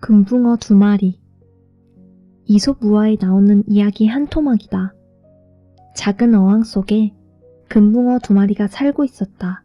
금붕어 2마리. 이솝우화에 나오는 이야기 한 토막이다. 작은 어항 속에 금붕어 2마리가 살고 있었다.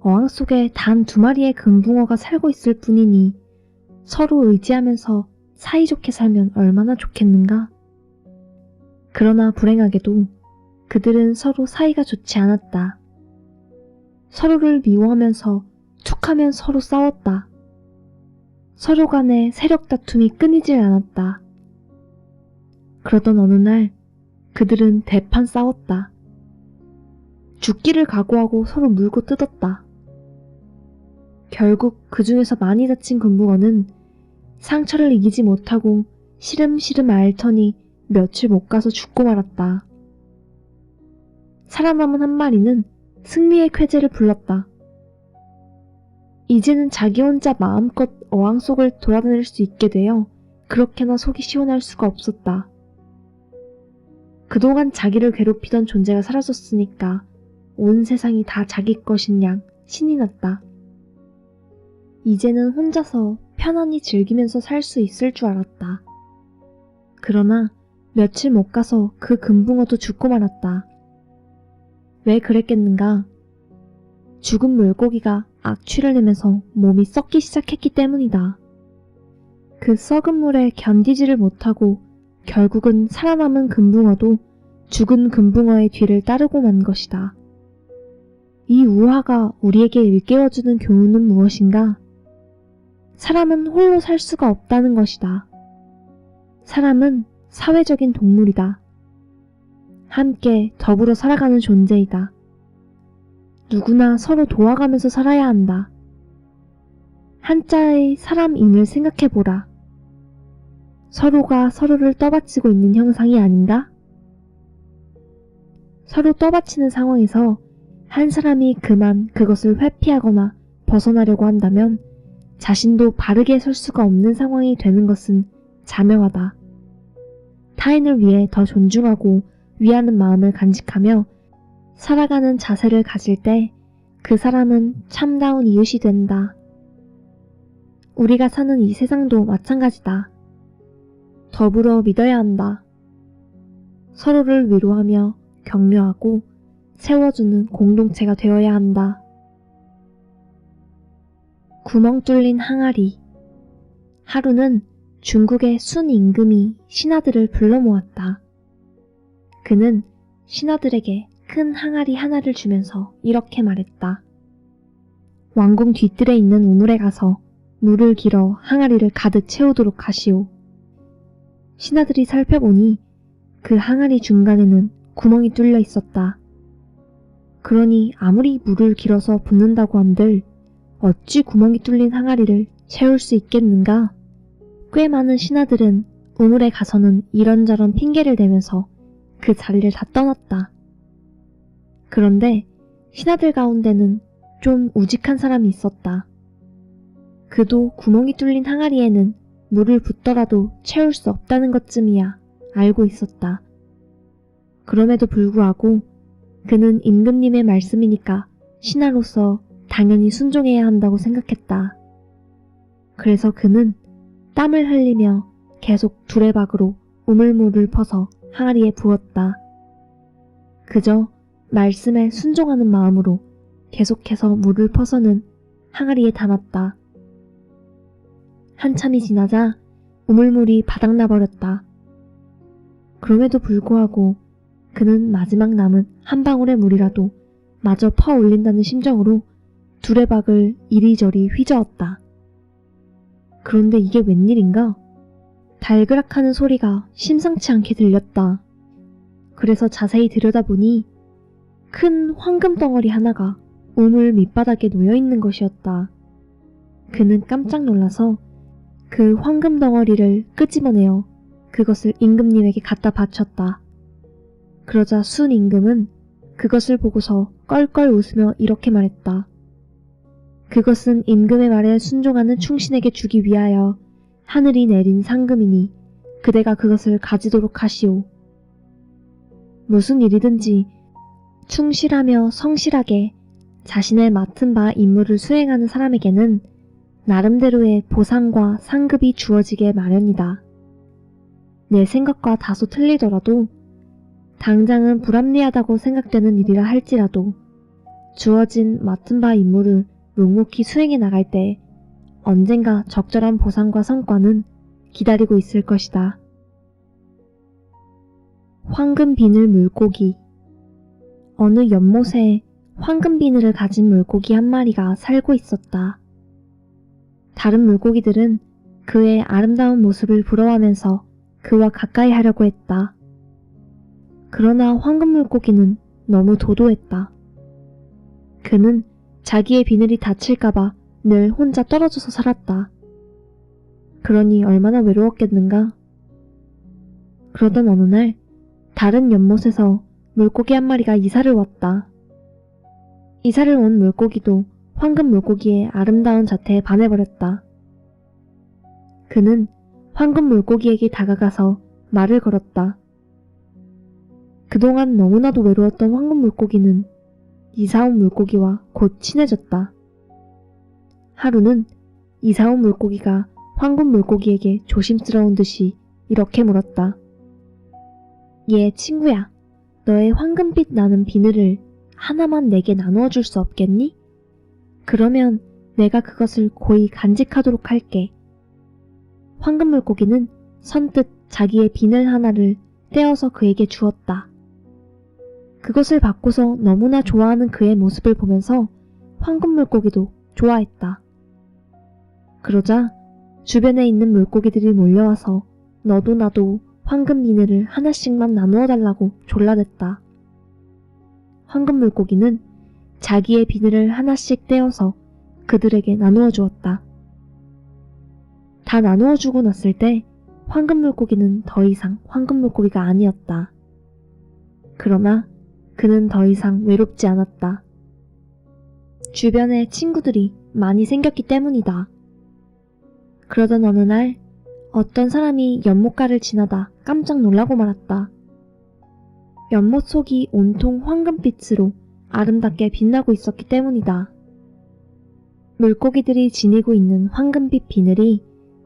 어항 속에 단 2마리의 금붕어가 살고 있을 뿐이니 서로 의지하면서 사이좋게 살면 얼마나 좋겠는가? 그러나 불행하게도 그들은 서로 사이가 좋지 않았다. 서로를 미워하면서 툭하면 서로 싸웠다. 서로 간의 세력 다툼이 끊이질 않았다. 그러던 어느 날 그들은 대판 싸웠다. 죽기를 각오하고 서로 물고 뜯었다. 결국 그 중에서 많이 다친 금붕어는 상처를 이기지 못하고 시름시름 앓더니 며칠 못 가서 죽고 말았다. 살아남은 한 마리는 승리의 쾌재를 불렀다. 이제는 자기 혼자 마음껏 어항 속을 돌아다닐 수 있게 되어 그렇게나 속이 시원할 수가 없었다. 그동안 자기를 괴롭히던 존재가 사라졌으니까 온 세상이 다 자기 것인 양 신이 났다. 이제는 혼자서 편안히 즐기면서 살 수 있을 줄 알았다. 그러나 며칠 못 가서 그 금붕어도 죽고 말았다. 왜 그랬겠는가? 죽은 물고기가 악취를 내면서 몸이 썩기 시작했기 때문이다. 그 썩은 물에 견디지를 못하고 결국은 살아남은 금붕어도 죽은 금붕어의 뒤를 따르고 만 것이다. 이 우화가 우리에게 일깨워주는 교훈은 무엇인가? 사람은 홀로 살 수가 없다는 것이다. 사람은 사회적인 동물이다. 함께 더불어 살아가는 존재이다. 누구나 서로 도와가면서 살아야 한다. 한자의 사람인을 생각해보라. 서로가 서로를 떠받치고 있는 형상이 아닌가? 서로 떠받치는 상황에서 한 사람이 그만 그것을 회피하거나 벗어나려고 한다면 자신도 바르게 설 수가 없는 상황이 되는 것은 자명하다. 타인을 위해 더 존중하고 위하는 마음을 간직하며 살아가는 자세를 가질 때 그 사람은 참다운 이웃이 된다. 우리가 사는 이 세상도 마찬가지다. 더불어 믿어야 한다. 서로를 위로하며 격려하고 세워주는 공동체가 되어야 한다. 구멍 뚫린 항아리. 하루는 중국의 순 임금이 신하들을 불러 모았다. 그는 신하들에게 큰 항아리 하나를 주면서 이렇게 말했다. 왕궁 뒤뜰에 있는 우물에 가서 물을 길어 항아리를 가득 채우도록 하시오. 신하들이 살펴보니 그 항아리 중간에는 구멍이 뚫려 있었다. 그러니 아무리 물을 길어서 붓는다고 한들 어찌 구멍이 뚫린 항아리를 채울 수 있겠는가? 꽤 많은 신하들은 우물에 가서는 이런저런 핑계를 대면서 그 자리를 다 떠났다. 그런데 신하들 가운데는 좀 우직한 사람이 있었다. 그도 구멍이 뚫린 항아리에는 물을 붓더라도 채울 수 없다는 것쯤이야 알고 있었다. 그럼에도 불구하고 그는 임금님의 말씀이니까 신하로서 당연히 순종해야 한다고 생각했다. 그래서 그는 땀을 흘리며 계속 두레박으로 우물물을 퍼서 항아리에 부었다. 그저 말씀에 순종하는 마음으로 계속해서 물을 퍼서는 항아리에 담았다. 한참이 지나자 우물물이 바닥나버렸다. 그럼에도 불구하고 그는 마지막 남은 한 방울의 물이라도 마저 퍼올린다는 심정으로 두레박을 이리저리 휘저었다. 그런데 이게 웬일인가? 달그락하는 소리가 심상치 않게 들렸다. 그래서 자세히 들여다보니 큰 황금 덩어리 하나가 우물 밑바닥에 놓여있는 것이었다. 그는 깜짝 놀라서 그 황금 덩어리를 끄집어내어 그것을 임금님에게 갖다 바쳤다. 그러자 순 임금은 그것을 보고서 껄껄 웃으며 이렇게 말했다. 그것은 임금의 말에 순종하는 충신에게 주기 위하여 하늘이 내린 상금이니 그대가 그것을 가지도록 하시오. 무슨 일이든지 충실하며 성실하게 자신의 맡은 바 임무를 수행하는 사람에게는 나름대로의 보상과 상급이 주어지게 마련이다. 내 생각과 다소 틀리더라도 당장은 불합리하다고 생각되는 일이라 할지라도 주어진 맡은 바 임무를 묵묵히 수행해 나갈 때 언젠가 적절한 보상과 성과는 기다리고 있을 것이다. 황금 비늘 물고기. 어느 연못에 황금 비늘을 가진 물고기 한 마리가 살고 있었다. 다른 물고기들은 그의 아름다운 모습을 부러워하면서 그와 가까이 하려고 했다. 그러나 황금 물고기는 너무 도도했다. 그는 자기의 비늘이 다칠까봐 늘 혼자 떨어져서 살았다. 그러니 얼마나 외로웠겠는가. 그러던 어느 날 다른 연못에서 물고기 한 마리가 이사를 왔다. 이사를 온 물고기도 황금 물고기의 아름다운 자태에 반해버렸다. 그는 황금 물고기에게 다가가서 말을 걸었다. 그동안 너무나도 외로웠던 황금 물고기는 이사온 물고기와 곧 친해졌다. 하루는 이사온 물고기가 황금 물고기에게 조심스러운 듯이 이렇게 물었다. 얘 친구야, 너의 황금빛 나는 비늘을 하나만 내게 나누어 줄 수 없겠니? 그러면 내가 그것을 고이 간직하도록 할게. 황금 물고기는 선뜻 자기의 비늘 하나를 떼어서 그에게 주었다. 그것을 받고서 너무나 좋아하는 그의 모습을 보면서 황금 물고기도 좋아했다. 그러자 주변에 있는 물고기들이 몰려와서 너도 나도 황금 비늘을 하나씩만 나누어 달라고 졸라댔다. 황금 물고기는 자기의 비늘을 하나씩 떼어서 그들에게 나누어 주었다. 다 나누어 주고 났을 때 황금 물고기는 더 이상 황금 물고기가 아니었다. 그러나 그는 더 이상 외롭지 않았다. 주변에 친구들이 많이 생겼기 때문이다. 그러던 어느 날 어떤 사람이 연못가를 지나다 깜짝 놀라고 말았다. 연못 속이 온통 황금빛으로 아름답게 빛나고 있었기 때문이다. 물고기들이 지니고 있는 황금빛 비늘이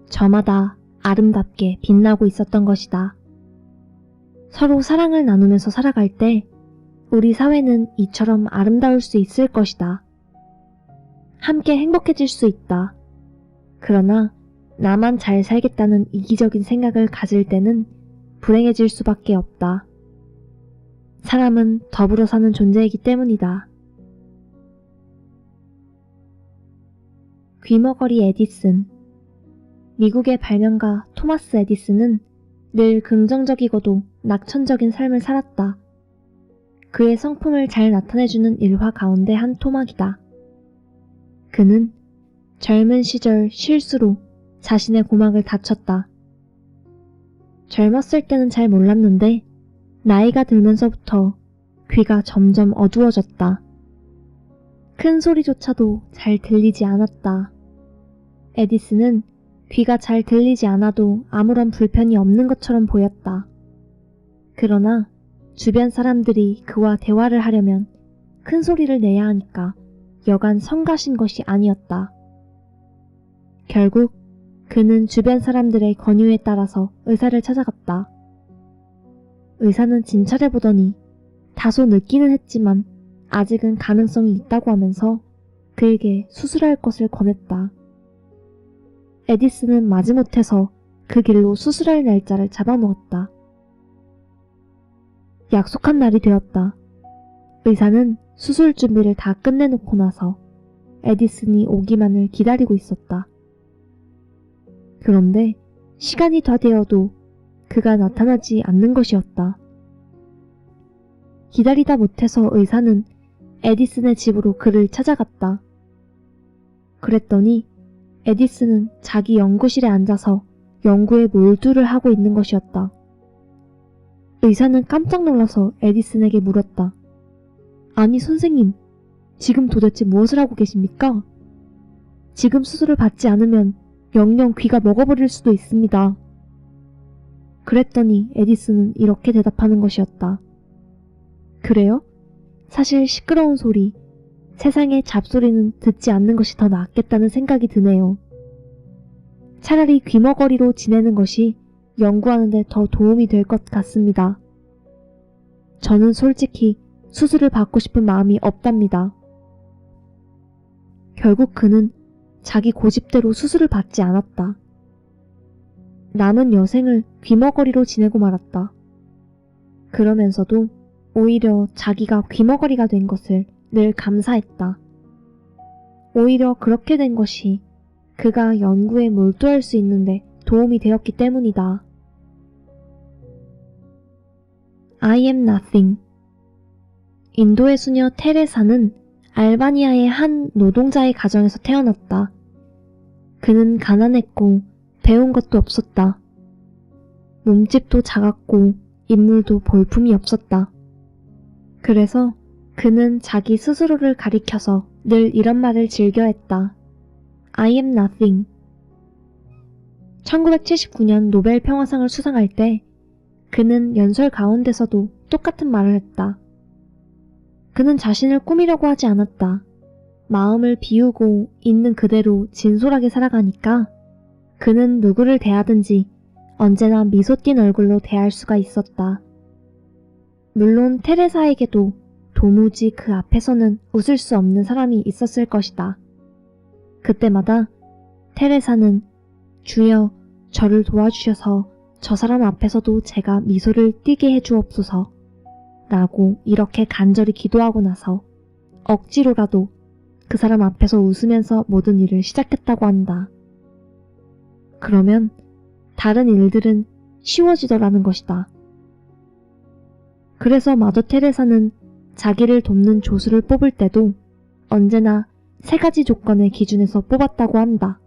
저마다 아름답게 빛나고 있었던 것이다. 서로 사랑을 나누면서 살아갈 때 우리 사회는 이처럼 아름다울 수 있을 것이다. 함께 행복해질 수 있다. 그러나 나만 잘 살겠다는 이기적인 생각을 가질 때는 불행해질 수밖에 없다. 사람은 더불어 사는 존재이기 때문이다. 귀머거리 에디슨. 미국의 발명가 토마스 에디슨은 늘 긍정적이고도 낙천적인 삶을 살았다. 그의 성품을 잘 나타내주는 일화 가운데 한 토막이다. 그는 젊은 시절 실수로 자신의 고막을 다쳤다. 젊었을 때는 잘 몰랐는데 나이가 들면서부터 귀가 점점 어두워졌다. 큰 소리조차도 잘 들리지 않았다. 에디슨은 귀가 잘 들리지 않아도 아무런 불편이 없는 것처럼 보였다. 그러나 주변 사람들이 그와 대화를 하려면 큰 소리를 내야 하니까 여간 성가신 것이 아니었다. 결국 그는 주변 사람들의 권유에 따라서 의사를 찾아갔다. 의사는 진찰해 보더니 다소 늦기는 했지만 아직은 가능성이 있다고 하면서 그에게 수술할 것을 권했다. 에디슨은 마지못해서 그 길로 수술할 날짜를 잡아놓았다. 약속한 날이 되었다. 의사는 수술 준비를 다 끝내놓고 나서 에디슨이 오기만을 기다리고 있었다. 그런데 시간이 다 되어도 그가 나타나지 않는 것이었다. 기다리다 못해서 의사는 에디슨의 집으로 그를 찾아갔다. 그랬더니 에디슨은 자기 연구실에 앉아서 연구에 몰두를 하고 있는 것이었다. 의사는 깜짝 놀라서 에디슨에게 물었다. 아니 선생님, 지금 도대체 무엇을 하고 계십니까? 지금 수술을 받지 않으면 영영 귀가 먹어버릴 수도 있습니다. 그랬더니 에디슨은 이렇게 대답하는 것이었다. 그래요? 사실 시끄러운 소리, 세상의 잡소리는 듣지 않는 것이 더 낫겠다는 생각이 드네요. 차라리 귀머거리로 지내는 것이 연구하는 데 더 도움이 될 것 같습니다. 저는 솔직히 수술을 받고 싶은 마음이 없답니다. 결국 그는 자기 고집대로 수술을 받지 않았다. 남은 여생을 귀머거리로 지내고 말았다. 그러면서도 오히려 자기가 귀머거리가 된 것을 늘 감사했다. 오히려 그렇게 된 것이 그가 연구에 몰두할 수 있는데 도움이 되었기 때문이다. I am nothing. 인도의 수녀 테레사는 알바니아의 한 노동자의 가정에서 태어났다. 그는 가난했고 배운 것도 없었다. 몸집도 작았고 인물도 볼품이 없었다. 그래서 그는 자기 스스로를 가리켜서 늘 이런 말을 즐겨했다. I am nothing. 1979년 노벨 평화상을 수상할 때 그는 연설 가운데서도 똑같은 말을 했다. 그는 자신을 꾸미려고 하지 않았다. 마음을 비우고 있는 그대로 진솔하게 살아가니까 그는 누구를 대하든지 언제나 미소 띈 얼굴로 대할 수가 있었다. 물론 테레사에게도 도무지 그 앞에서는 웃을 수 없는 사람이 있었을 것이다. 그때마다 테레사는 주여 저를 도와주셔서 저 사람 앞에서도 제가 미소를 띠게 해주옵소서 라고 이렇게 간절히 기도하고 나서 억지로라도 그 사람 앞에서 웃으면서 모든 일을 시작했다고 한다. 그러면 다른 일들은 쉬워지더라는 것이다. 그래서 마더 테레사는 자기를 돕는 조수를 뽑을 때도 언제나 3가지 조건의 기준에서 뽑았다고 한다.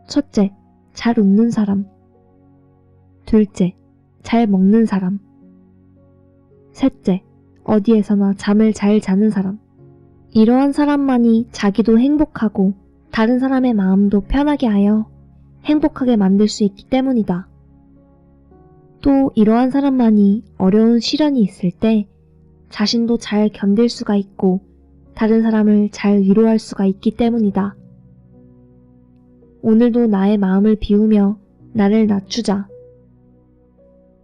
첫째, 잘 웃는 사람. 둘째, 잘 먹는 사람. 셋째, 어디에서나 잠을 잘 자는 사람. 이러한 사람만이 자기도 행복하고 다른 사람의 마음도 편하게 하여 행복하게 만들 수 있기 때문이다. 또 이러한 사람만이 어려운 시련이 있을 때 자신도 잘 견딜 수가 있고 다른 사람을 잘 위로할 수가 있기 때문이다. 오늘도 나의 마음을 비우며 나를 낮추자.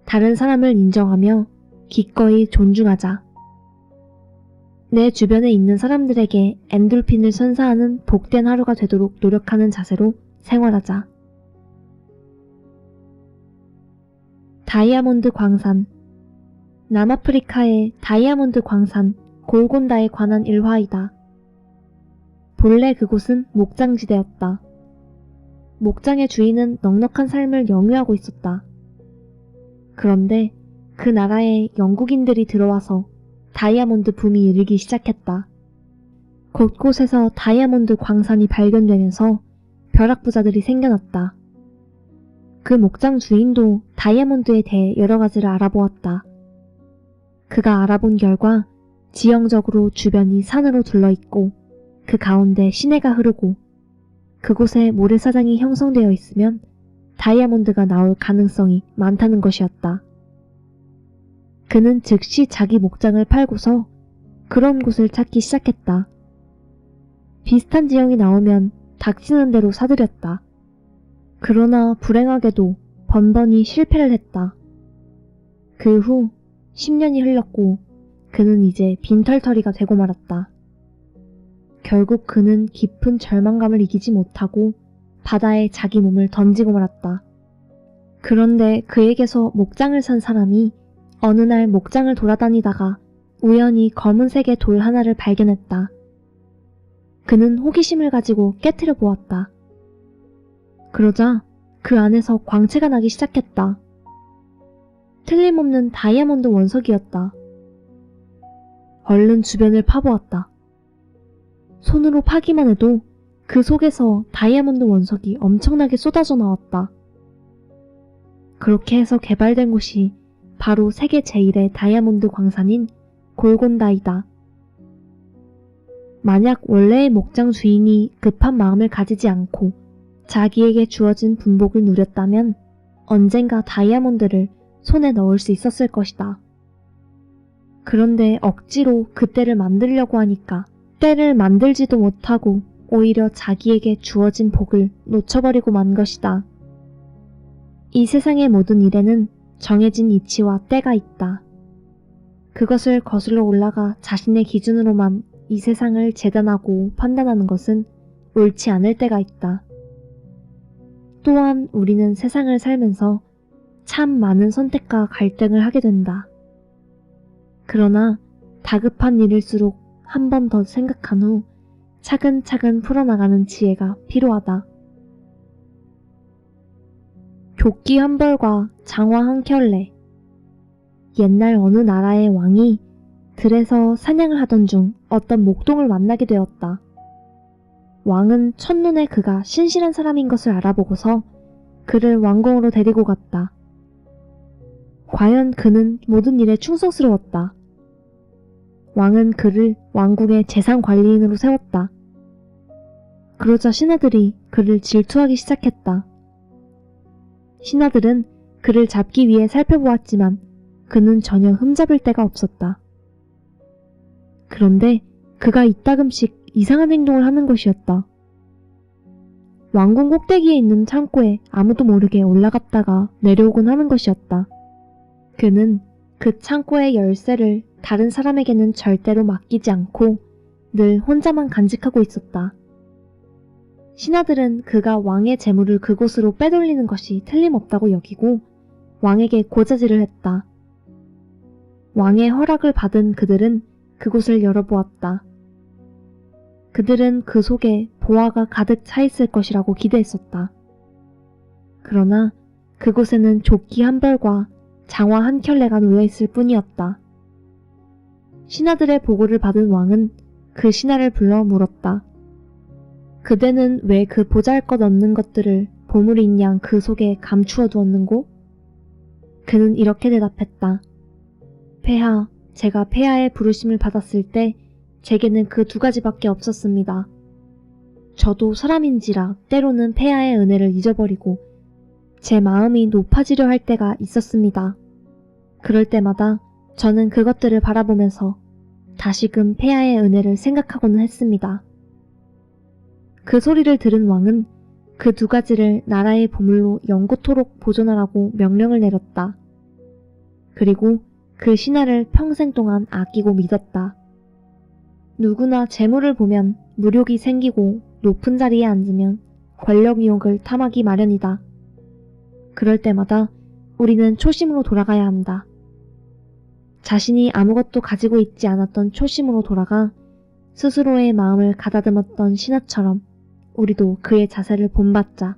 다른 사람을 인정하며 기꺼이 존중하자. 내 주변에 있는 사람들에게 엔돌핀을 선사하는 복된 하루가 되도록 노력하는 자세로 생활하자. 다이아몬드 광산. 남아프리카의 다이아몬드 광산 골곤다에 관한 일화이다. 본래 그곳은 목장지대였다. 목장의 주인은 넉넉한 삶을 영위하고 있었다. 그런데 그 나라에 영국인들이 들어와서 다이아몬드 붐이 일기 시작했다. 곳곳에서 다이아몬드 광산이 발견되면서 벼락부자들이 생겨났다. 그 목장 주인도 다이아몬드에 대해 여러 가지를 알아보았다. 그가 알아본 결과 지형적으로 주변이 산으로 둘러있고 그 가운데 시내가 흐르고 그곳에 모래사장이 형성되어 있으면 다이아몬드가 나올 가능성이 많다는 것이었다. 그는 즉시 자기 목장을 팔고서 그런 곳을 찾기 시작했다. 비슷한 지형이 나오면 닥치는 대로 사들였다. 그러나 불행하게도 번번이 실패를 했다. 그 후 10년이 흘렀고 그는 이제 빈털터리가 되고 말았다. 결국 그는 깊은 절망감을 이기지 못하고 바다에 자기 몸을 던지고 말았다. 그런데 그에게서 목장을 산 사람이 어느 날 목장을 돌아다니다가 우연히 검은색의 돌 하나를 발견했다. 그는 호기심을 가지고 깨트려 보았다. 그러자 그 안에서 광채가 나기 시작했다. 틀림없는 다이아몬드 원석이었다. 얼른 주변을 파보았다. 손으로 파기만 해도 그 속에서 다이아몬드 원석이 엄청나게 쏟아져 나왔다. 그렇게 해서 개발된 곳이 바로 세계 제1의 다이아몬드 광산인 골곤다이다. 만약 원래의 목장 주인이 급한 마음을 가지지 않고 자기에게 주어진 분복을 누렸다면 언젠가 다이아몬드를 손에 넣을 수 있었을 것이다. 그런데 억지로 그 때를 만들려고 하니까 때를 만들지도 못하고 오히려 자기에게 주어진 복을 놓쳐버리고 만 것이다. 이 세상의 모든 일에는 정해진 이치와 때가 있다. 그것을 거슬러 올라가 자신의 기준으로만 이 세상을 재단하고 판단하는 것은 옳지 않을 때가 있다. 또한 우리는 세상을 살면서 참 많은 선택과 갈등을 하게 된다. 그러나 다급한 일일수록 한 번 더 생각한 후 차근차근 풀어나가는 지혜가 필요하다. 조끼 한 벌과 장화 한 켤레. 옛날 어느 나라의 왕이 들에서 사냥을 하던 중 어떤 목동을 만나게 되었다. 왕은 첫눈에 그가 신실한 사람인 것을 알아보고서 그를 왕궁으로 데리고 갔다. 과연 그는 모든 일에 충성스러웠다. 왕은 그를 왕궁의 재산 관리인으로 세웠다. 그러자 신하들이 그를 질투하기 시작했다. 신하들은 그를 잡기 위해 살펴보았지만 그는 전혀 흠잡을 데가 없었다. 그런데 그가 이따금씩 이상한 행동을 하는 것이었다. 왕궁 꼭대기에 있는 창고에 아무도 모르게 올라갔다가 내려오곤 하는 것이었다. 그는 그 창고의 열쇠를 다른 사람에게는 절대로 맡기지 않고 늘 혼자만 간직하고 있었다. 신하들은 그가 왕의 재물을 그곳으로 빼돌리는 것이 틀림없다고 여기고 왕에게 고자질을 했다. 왕의 허락을 받은 그들은 그곳을 열어보았다. 그들은 그 속에 보화가 가득 차 있을 것이라고 기대했었다. 그러나 그곳에는 조끼 한 벌과 장화 한 켤레가 놓여있을 뿐이었다. 신하들의 보고를 받은 왕은 그 신하를 불러 물었다. 그대는 왜 그 보잘것없는 것들을 보물인 양 그 속에 감추어 두었는고? 그는 이렇게 대답했다. 폐하, 제가 폐하의 부르심을 받았을 때 제게는 그 두 가지밖에 없었습니다. 저도 사람인지라 때로는 폐하의 은혜를 잊어버리고 제 마음이 높아지려 할 때가 있었습니다. 그럴 때마다 저는 그것들을 바라보면서 다시금 폐하의 은혜를 생각하고는 했습니다. 그 소리를 들은 왕은 그 두 가지를 나라의 보물로 영구토록 보존하라고 명령을 내렸다. 그리고 그 신하를 평생 동안 아끼고 믿었다. 누구나 재물을 보면 무력이 생기고 높은 자리에 앉으면 권력유혹을 탐하기 마련이다. 그럴 때마다 우리는 초심으로 돌아가야 한다. 자신이 아무것도 가지고 있지 않았던 초심으로 돌아가 스스로의 마음을 가다듬었던 신하처럼 우리도 그의 자세를 본받자.